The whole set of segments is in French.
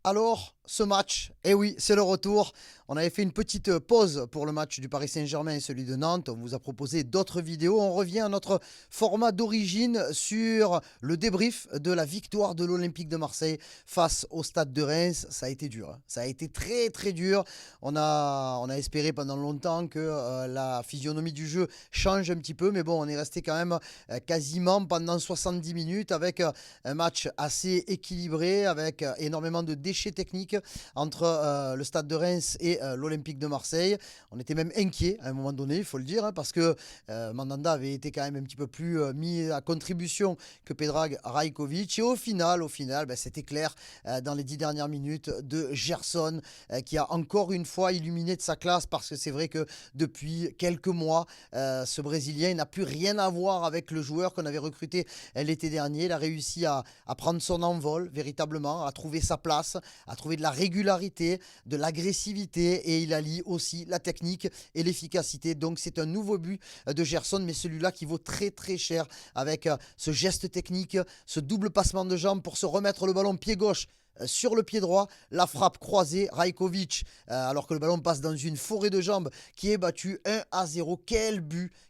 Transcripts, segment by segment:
Alors, ce match, eh oui, c'est le retour. On avait fait une petite pause pour le match du Paris Saint-Germain et celui de Nantes. On vous a proposé d'autres vidéos. On revient à notre format d'origine sur le débrief de la victoire de l'Olympique de Marseille face au Stade de Reims. Ça a été dur, hein. Ça a été très très dur. On a espéré pendant longtemps que la physionomie du jeu change un petit peu. Mais bon, on est resté quand même quasiment pendant 70 minutes avec un match assez équilibré, avec énormément de déchets techniques entre le Stade de Reims et l'Olympique de Marseille. On était même inquiet à un moment donné, il faut le dire, hein, parce que Mandanda avait été quand même un petit peu plus mis à contribution que Predrag Rajkovic. Et au final, ben, c'était clair dans les 10 dernières minutes de Gerson qui a encore une fois illuminé de sa classe, parce que c'est vrai que depuis quelques mois, ce Brésilien n'a plus rien à voir avec le joueur qu'on avait recruté l'été dernier. Il a réussi à prendre son envol véritablement, à trouver sa place, à trouver de la régularité, de l'agressivité, et il allie aussi la technique et l'efficacité. Donc c'est un nouveau but de Gerson, mais celui-là qui vaut très très cher, avec ce geste technique, ce double passement de jambes pour se remettre le ballon pied gauche sur le pied droit, la frappe croisée, Rajkovic, alors que le ballon passe dans une forêt de jambes, qui est battu 1-0.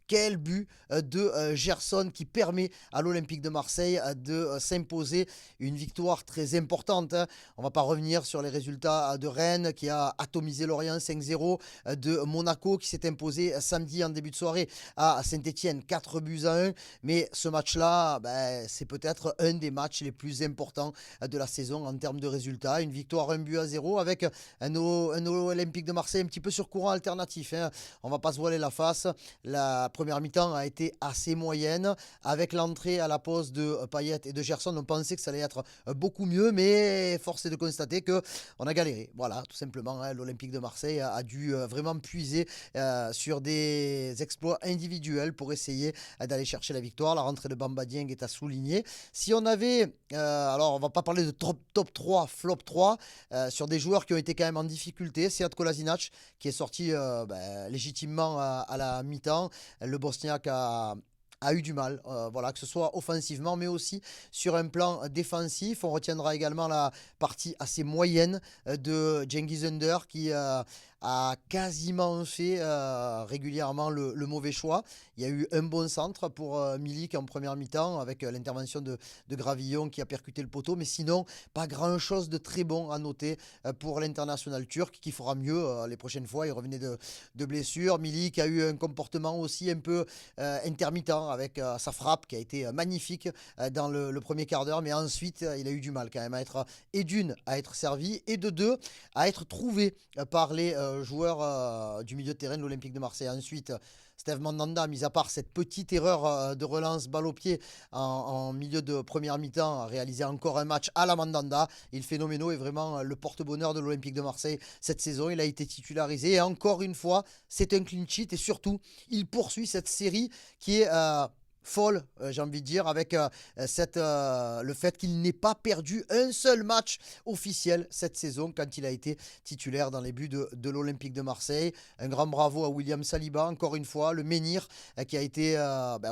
Quel but de Gerson, qui permet à l'Olympique de Marseille de s'imposer une victoire très importante, hein. On ne va pas revenir sur les résultats de Rennes qui a atomisé Lorient 5-0, de Monaco qui s'est imposé samedi en début de soirée à Saint-Etienne 4-1. Mais ce match-là, ben, c'est peut-être un des matchs les plus importants de la saison en termes de résultats. Une victoire 1-0 avec un Olympique de Marseille un petit peu sur courant alternatif, hein. On ne va pas se voiler la face. La première mi-temps a été assez moyenne. Avec l'entrée à la pause de Payet et de Gerson, on pensait que ça allait être beaucoup mieux, mais force est de constater qu'on a galéré. Voilà, tout simplement, hein. L'Olympique de Marseille a dû vraiment puiser sur des exploits individuels pour essayer d'aller chercher la victoire. La rentrée de Bamba Dieng est à souligner. Si on avait, alors on va pas parler de top 3, flop 3, sur des joueurs qui ont été quand même en difficulté. Sead Kolasinac qui est sorti légitimement à la mi-temps. Le Bosniaque a eu du mal, voilà, que ce soit offensivement mais aussi sur un plan défensif. On retiendra également la partie assez moyenne de Cengiz Ünder, qui a quasiment fait régulièrement le mauvais choix. Il y a eu un bon centre pour Milik en première mi-temps, avec l'intervention de Gravillon qui a percuté le poteau, mais sinon pas grand chose de très bon à noter pour l'international turc, qui fera mieux les prochaines fois. Il revenait de blessure. Milik a eu un comportement aussi un peu intermittent, avec sa frappe qui a été magnifique dans le premier quart d'heure, mais ensuite il a eu du mal quand même à être, et d'une, à être servi, et de deux, à être trouvé par les joueurs du milieu de terrain de l'Olympique de Marseille. Ensuite, Steve Mandanda, mis à part cette petite erreur de relance balle au pied en milieu de première mi-temps, a réalisé encore un match à la Mandanda. Il est phénoménal et vraiment le porte-bonheur de l'Olympique de Marseille cette saison. Il a été titularisé et encore une fois, c'est un clean sheet, et surtout, il poursuit cette série qui est folle, j'ai envie de dire, avec le fait qu'il n'ait pas perdu un seul match officiel cette saison quand il a été titulaire dans les buts de l'Olympique de Marseille. Un grand bravo à William Saliba, encore une fois, le menhir qui a été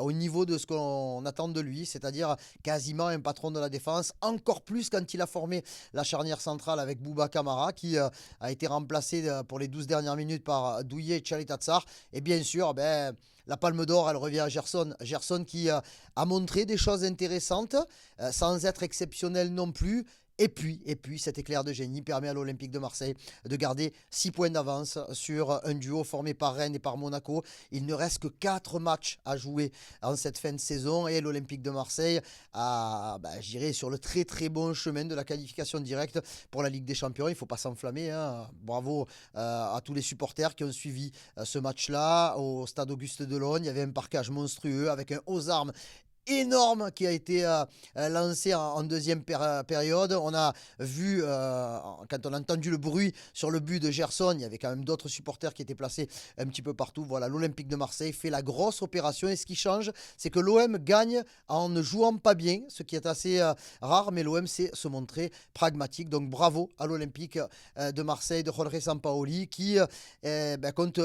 au niveau de ce qu'on attend de lui, c'est-à-dire quasiment un patron de la défense, encore plus quand il a formé la charnière centrale avec Bouba Kamara, qui a été remplacé pour les 12 dernières minutes par Douillet et Tchaletatsar. Et bien sûr, la Palme d'Or, elle revient à Gerson. Gerson qui a montré des choses intéressantes, sans être exceptionnel non plus. Et puis, cet éclair de génie permet à l'Olympique de Marseille de garder 6 points d'avance sur un duo formé par Rennes et par Monaco. Il ne reste que 4 matchs à jouer en cette fin de saison, et l'Olympique de Marseille a, j'irai sur le très très bon chemin de la qualification directe pour la Ligue des Champions. Il ne faut pas s'enflammer, hein. Bravo à tous les supporters qui ont suivi ce match-là au stade Auguste Delaune. Il y avait un parquage monstrueux avec un aux armes énorme qui a été lancé en deuxième période. On a vu, quand on a entendu le bruit sur le but de Gerson, il y avait quand même d'autres supporters qui étaient placés un petit peu partout. Voilà, l'Olympique de Marseille fait la grosse opération, et ce qui change, c'est que l'OM gagne en ne jouant pas bien, ce qui est assez rare, mais l'OM sait se montrer pragmatique. Donc bravo à l'Olympique de Marseille de Jorge Sampaoli, qui compte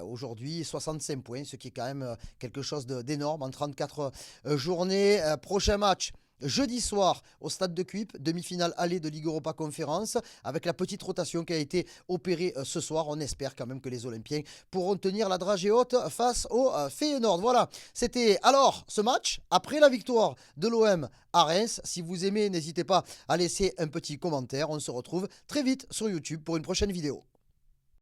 aujourd'hui 65 points, ce qui est quand même quelque chose d'énorme en 34 journée. Prochain match jeudi soir au stade de Cuip, demi-finale aller de Ligue Europa Conférence, avec la petite rotation qui a été opérée ce soir. On espère quand même que les Olympiens pourront tenir la dragée haute face au Feyenoord. Voilà, c'était alors ce match après la victoire de l'OM à Reims. Si vous aimez, n'hésitez pas à laisser un petit commentaire. On se retrouve très vite sur YouTube pour une prochaine vidéo.